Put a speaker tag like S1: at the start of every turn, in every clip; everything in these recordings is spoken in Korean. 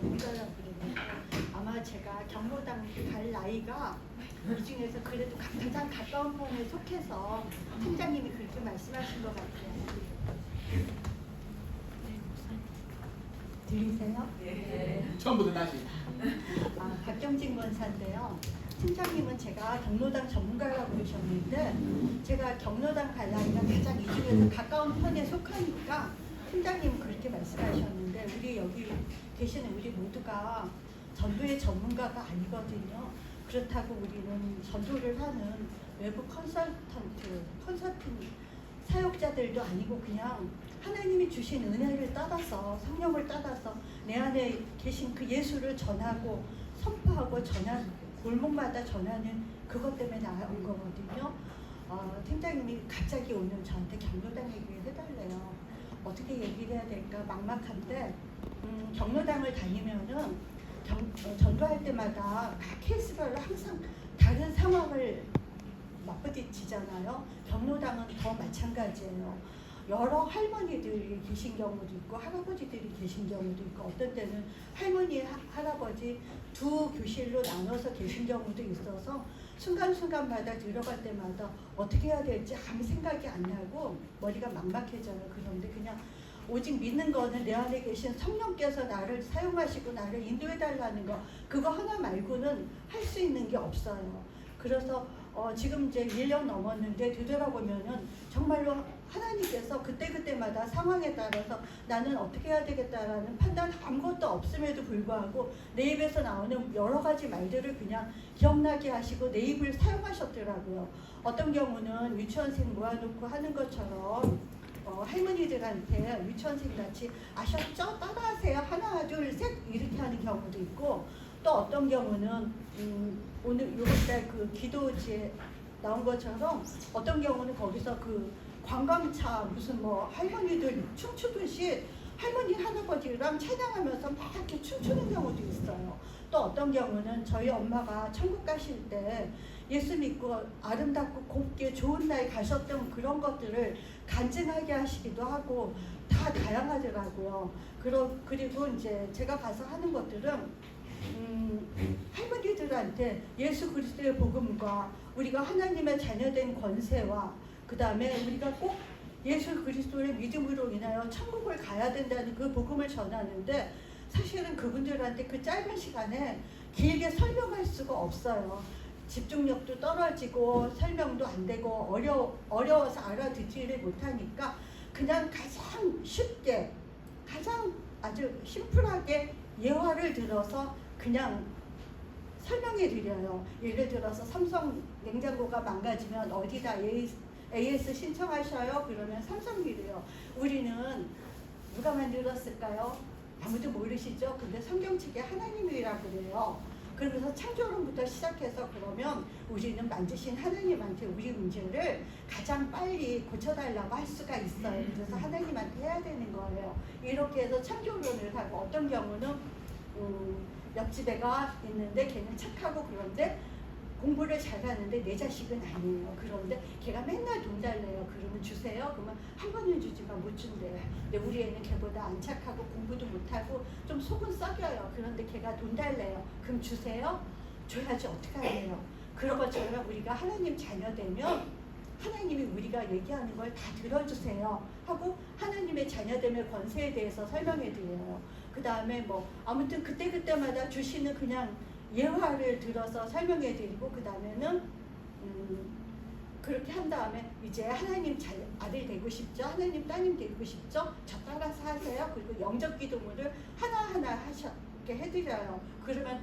S1: 전문가라고 그러는데 아마 제가 경로당 갈 나이가 이 중에서 그래도 가장 가까운 편에 속해서 팀장님이 그렇게 말씀하신 것 같아요. 들리세요?
S2: 네. 처음부터 다시.
S1: 박경진 권사인데요. 팀장님은 제가 경로당 전문가라고 그러셨는데 제가 경로당 갈 나이가 가장 이 중에서 가까운 편에 속하니까 팀장님은 그렇게 말씀하셨는데 우리 여기 계시는 우리 모두가 전도의 전문가가 아니거든요. 그렇다고 우리는 전도를 하는 외부 컨설팅 사역자들도 아니고 그냥 하나님이 주신 은혜를 따라서 성령을 따라서 내 안에 계신 그 예수를 전하고 선포하고 전하는 골목마다 전하는 그것 때문에 나온 거거든요. 팀장님이 갑자기 오늘 저한테 경로당 얘기를 해달래요. 어떻게 얘기를 해야 될까 막막한데 경로당을 다니면은 전도할 때마다 각 케이스별로 항상 다른 상황을 맞부딪히잖아요. 경로당은 더 마찬가지예요. 여러 할머니들이 계신 경우도 있고 할아버지들이 계신 경우도 있고 어떤 때는 할머니, 할아버지 두 교실로 나눠서 계신 경우도 있어서 순간순간마다 들어갈 때마다 어떻게 해야 될지 아무 생각이 안 나고 머리가 막막해져요. 그런데 그냥 오직 믿는 거는 내 안에 계신 성령께서 나를 사용하시고 나를 인도해달라는 거 그거 하나 말고는 할 수 있는 게 없어요. 그래서 지금 이제 1년 넘었는데 되돌아보면은 정말로 하나님께서 그때그때마다 상황에 따라서 나는 어떻게 해야 되겠다라는 판단 아무것도 없음에도 불구하고 내 입에서 나오는 여러 가지 말들을 그냥 기억나게 하시고 내 입을 사용하셨더라고요. 어떤 경우는 유치원생 모아놓고 하는 것처럼 할머니들한테 유치원생 같이 아셨죠? 따라하세요. 하나 둘 셋 이렇게 하는 경우도 있고 또 어떤 경우는 오늘 요번달 그 기도지에 나온 것처럼 어떤 경우는 거기서 그 관광차 무슨 뭐 할머니들 춤추듯이 할머니 할아버지랑 찬양하면서 막 이렇게 춤추는 경우도 있어요. 또 어떤 경우는 저희 엄마가 천국 가실 때 예수 믿고 아름답고 곱게 좋은 날 가셨던 그런 것들을 간증하게 하시기도 하고 다 다양하더라고요. 그리고 이제 제가 가서 하는 것들은 할머니들한테 예수 그리스도의 복음과 우리가 하나님의 자녀된 권세와 그 다음에 우리가 꼭 예수 그리스도의 믿음으로 인하여 천국을 가야 된다는 그 복음을 전하는데 사실은 그분들한테 그 짧은 시간에 길게 설명할 수가 없어요. 집중력도 떨어지고 설명도 안 되고 어려워서 알아듣지를 못하니까 그냥 가장 쉽게 가장 아주 심플하게 예화를 들어서 그냥 설명해 드려요. 예를 들어서 삼성 냉장고가 망가지면 어디다 AS 신청하셔요? 그러면 삼성이래요. 우리는 누가 만들었을까요? 아무도 모르시죠? 근데 성경책에 하나님이라고 그래요. 그러면서 창조론부터 시작해서 그러면 우리는 만드신 하나님한테 우리 문제를 가장 빨리 고쳐달라고 할 수가 있어요. 그래서 하나님한테 해야 되는 거예요. 이렇게 해서 창조론을 하고 어떤 경우는 옆집 애가 있는데 걔는 착하고 그런데 공부를 잘하는데 내 자식은 아니에요. 그런데 걔가 맨날 돈 달래요. 그러면 주세요. 그러면 한 번은 주지만 못 준대요. 근데 우리 애는 걔보다 안 착하고 공부도 못하고 좀 속은 썩여요. 그런데 걔가 돈 달래요. 그럼 주세요. 줘야지 어떻게 하래요. 그런 것처럼 우리가 하나님 자녀 되면 하나님이 우리가 얘기하는 걸 다 들어주세요 하고 하나님의 자녀됨의 권세에 대해서 설명해 드려요. 그 다음에 뭐 아무튼 그때그때마다 주시는 그냥 예화를 들어서 설명해 드리고 그 다음에는 그렇게 한 다음에 이제 하나님 아들 되고 싶죠? 하나님 따님 되고 싶죠? 저 따라서 하세요. 그리고 영적 기도문을 하나하나 이렇게 해드려요. 그러면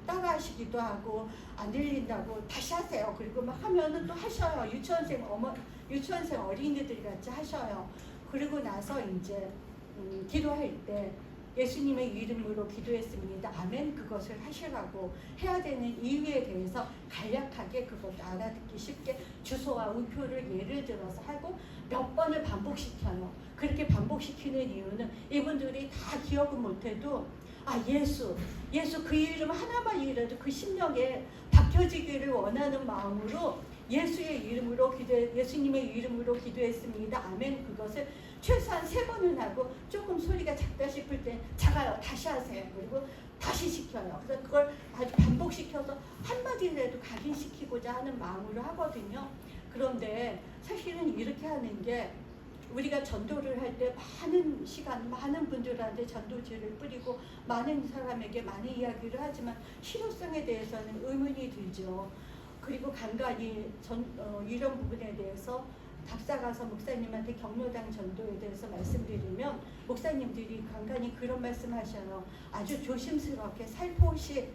S1: 따라하시기도 하고 안 들린다고 다시 하세요. 그리고 막 하면은 또 하셔요. 유치원생 어린이들 같이 하셔요. 그리고 나서 이제 기도할 때 예수님의 이름으로 기도했습니다. 아멘. 그것을 하시라고 해야 되는 이유에 대해서 간략하게 그것 알아듣기 쉽게 주소와 우표를 예를 들어서 하고 몇 번을 반복시켜요. 그렇게 반복시키는 이유는 이분들이 다 기억은 못해도 예수 그 이름 하나만 이라도 그 심령에 박혀지기를 원하는 마음으로 예수의 이름으로 예수님의 이름으로 기도했습니다. 아멘. 그것을 최소한 3번은 하고 조금 소리가 작다 싶을 때 작아 아파요. 다시 하세요. 그리고 다시 시켜요. 그래서 그걸 아주 반복시켜서 한마디라도 각인시키고자 하는 마음으로 하거든요. 그런데 사실은 이렇게 하는 게 우리가 전도를 할 때 많은 시간, 많은 분들한테 전도지를 뿌리고 많은 사람에게 많은 이야기를 하지만 실효성에 대해서는 의문이 들죠. 그리고 간간히 이런 부분에 대해서 답사가서 목사님한테 경로당 전도에 대해서 말씀드리면 목사님들이 간간히 그런 말씀하셔요. 아주 조심스럽게 살포시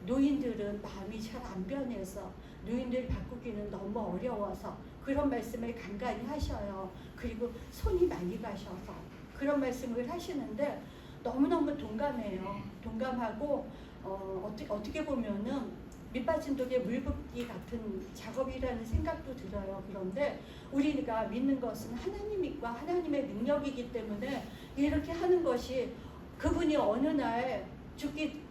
S1: 노인들은 마음이 잘 안 변해서 노인들 바꾸기는 너무 어려워서 그런 말씀을 간간히 하셔요. 그리고 손이 많이 가셔서 그런 말씀을 하시는데 너무너무 동감해요. 동감하고 어떻게 보면은 밑빠진 독에 물 붓기 같은 작업이라는 생각도 들어요. 그런데 우리가 믿는 것은 하나님과 하나님의 능력이기 때문에 이렇게 하는 것이 그분이 어느 날 죽기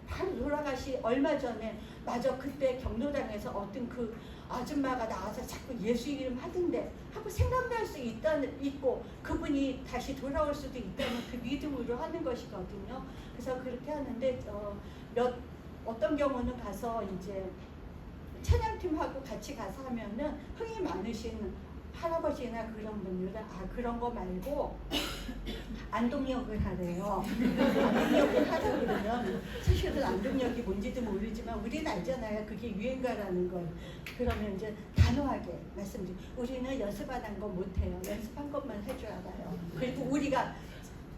S1: 바로 돌아가시 얼마 전에 맞아 그때 경로당에서 어떤 그 아줌마가 나와서 자꾸 예수 이름 하던데 하고 생각날 수 있고 그분이 다시 돌아올 수도 있다는 그 믿음으로 하는 것이거든요. 그래서 그렇게 하는데 어떤 경우는 가서 이제 찬양팀하고 같이 가서 하면은 흥이 많으신 할아버지나 그런 분들은 그런 거 말고 안동역을 하래요. 안동역을 하자 그러면 사실은 안동역이 뭔지도 모르지만 우리는 알잖아요. 그게 유행가라는 걸. 그러면 이제 단호하게 말씀드리고 우리는 연습 안 한 거 못해요. 연습한 것만 할 줄 알아요. 그리고 우리가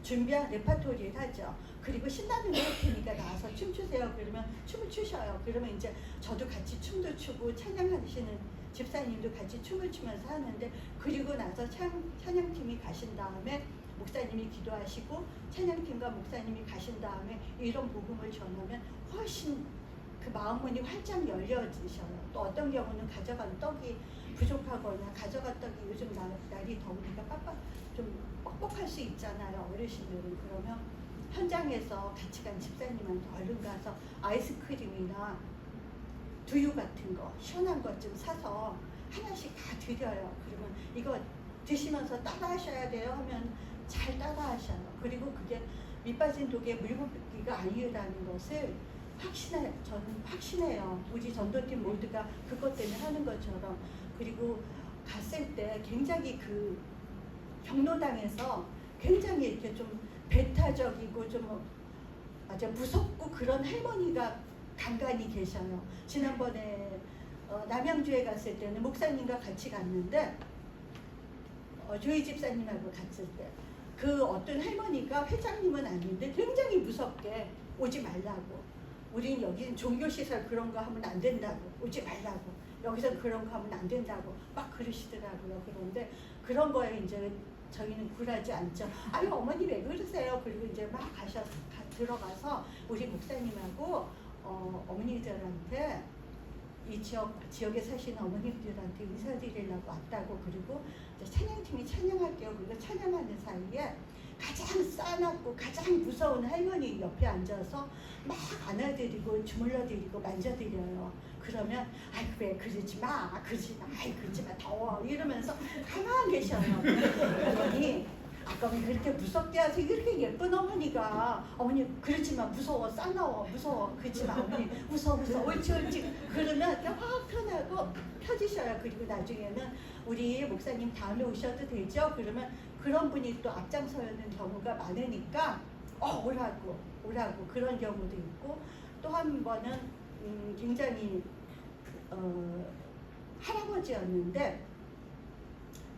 S1: 준비한 레파토리를 하죠. 그리고 신나는 노래 테니까 나와서 춤추세요. 그러면 춤을 추셔요. 그러면 이제 저도 같이 춤도 추고 찬양하시는 집사님도 같이 춤을 추면서 하는데 그리고 나서 찬양팀이 가신 다음에 목사님이 기도하시고 찬양팀과 목사님이 가신 다음에 이런 복음을 전하면 훨씬 그 마음문이 활짝 열려지셔요. 또 어떤 경우는 가져간 떡이 부족하거나 가져간 떡이 요즘 날이 더우니까 좀 뻑뻑할 수 있잖아요. 어르신들은. 그러면 현장에서 같이 간 집사님한테 얼른 가서 아이스크림이나 두유 같은 거 시원한 것 좀 사서 하나씩 다 드려요. 그러면 이거 드시면서 따라 하셔야 돼요 하면 잘 따라 하셔요. 그리고 그게 밑빠진 독에 물 붓기가 아니라는 것을 저는 확신해요. 우리 전도팀 모두가 그것 때문에 하는 것처럼. 그리고 갔을 때 굉장히 그 경로당에서 굉장히 이렇게 좀 배타적이고 좀 아주 무섭고 그런 할머니가 간간히 계셔요. 지난번에 남양주에 갔을 때는 목사님과 같이 갔는데 조이 집사님하고 갔을 때 그 어떤 할머니가 회장님은 아닌데 굉장히 무섭게 오지 말라고. 우린 여기는 종교시설 그런 거 하면 안 된다고. 오지 말라고. 여기서 그런 거 하면 안 된다고 막 그러시더라고요. 그런데 그런 거에 이제 저희는 굴하지 않죠. 아유 어머니 왜 그러세요? 그리고 이제 막 들어가서 우리 목사님하고 어머니들한테 이 지역에 사시는 어머님들한테 인사드리려고 왔다고. 그리고 이제 찬양팀이 찬양할게요. 그리고 찬양하는 사이에 가장 싸납고 가장 무서운 할머니 옆에 앉아서 막 안아드리고 주물러드리고 만져드려요. 그러면 아이 왜 그러지 마 그러지 마 아이 그러지 마 더워 이러면서 가만히 계셔요. 그러더니 아까 왜 그렇게 무섭게 하세요? 이렇게 예쁜 어머니가 어머니 그렇지 마 무서워 싸나워 무서워 그렇지 마 어머니 무서워 옳지 옳지 그러면 이렇게 확 편하고 펴지셔요. 그리고 나중에는 우리 목사님 다음에 오셔도 되죠? 그러면 그런 분이 또 앞장서는 경우가 많으니까 오라고 그런 경우도 있고 또 한 번은 굉장히 할아버지였는데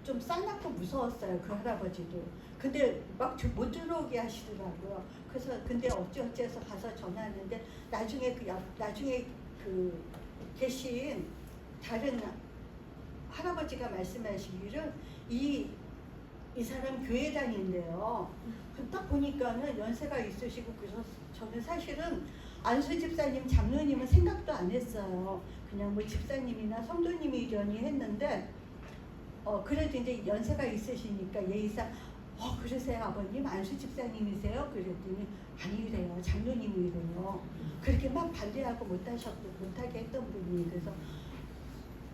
S1: 좀 싸납고 무서웠어요. 그 할아버지도. 근데 막 못 들어오게 하시더라고요. 그래서 근데 어찌어찌해서 가서 전화했는데 나중에 그 계신 다른 할아버지가 말씀하시기를 이 사람 교회 다닌대요. 딱 보니까는 연세가 있으시고 그래서 저는 사실은 안수 집사님, 장로님은 생각도 안 했어요. 그냥 뭐 집사님이나 성도님이려니 했는데 그래도 이제 연세가 있으시니까 예의상 그러세요 아버님 안수 집사님이세요? 그랬더니 아니래요 장로님이래요. 그렇게 막 반대하고 못하게 했던 분이. 그래서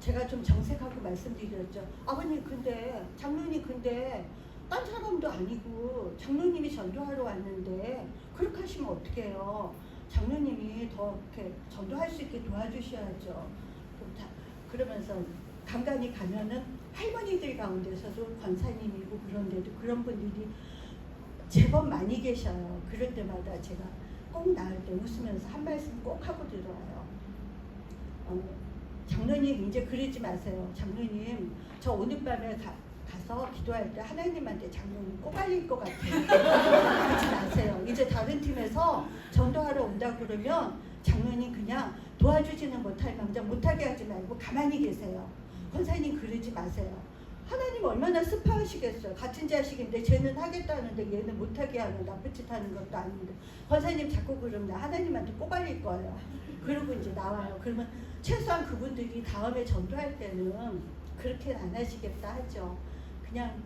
S1: 제가 좀 정색하고 말씀드렸죠. 아버님 근데 장로님 근데 딴 사람도 아니고 장로님이 전도하러 왔는데 그렇게 하시면 어떡해요. 장로님이 더 이렇게 전도할 수 있게 도와주셔야죠. 그러면서 간간히 가면은 할머니들 가운데서도 권사님이고 그런데도 그런 분들이 제법 많이 계셔요. 그럴 때마다 제가 꼭 나을 때 웃으면서 한 말씀 꼭 하고 들어와요. 장로님 이제 그러지 마세요. 장로님 저 오늘 밤에 가서 기도할 때 하나님한테 장로님 꼬발릴 것 같아요. 그러지 마세요. 이제 다른 팀에서 전도하러 온다 그러면 장로님 그냥 도와주지는 못할 망정 못하게 하지 말고 가만히 계세요. 권사님 그러지 마세요. 하나님 얼마나 습하시겠어요. 같은 자식인데 쟤는 하겠다는데 얘는 못하게 하는 나쁜 짓 하는 것도 아닌데 권사님 자꾸 그러면 나 하나님한테 꼬발릴 거예요. 그러고 이제 나와요. 그러면 최소한 그분들이 다음에 전도할 때는 그렇게는 안 하시겠다 하죠. 그냥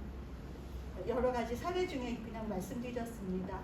S1: 여러 가지 사례 중에 그냥 말씀드렸습니다.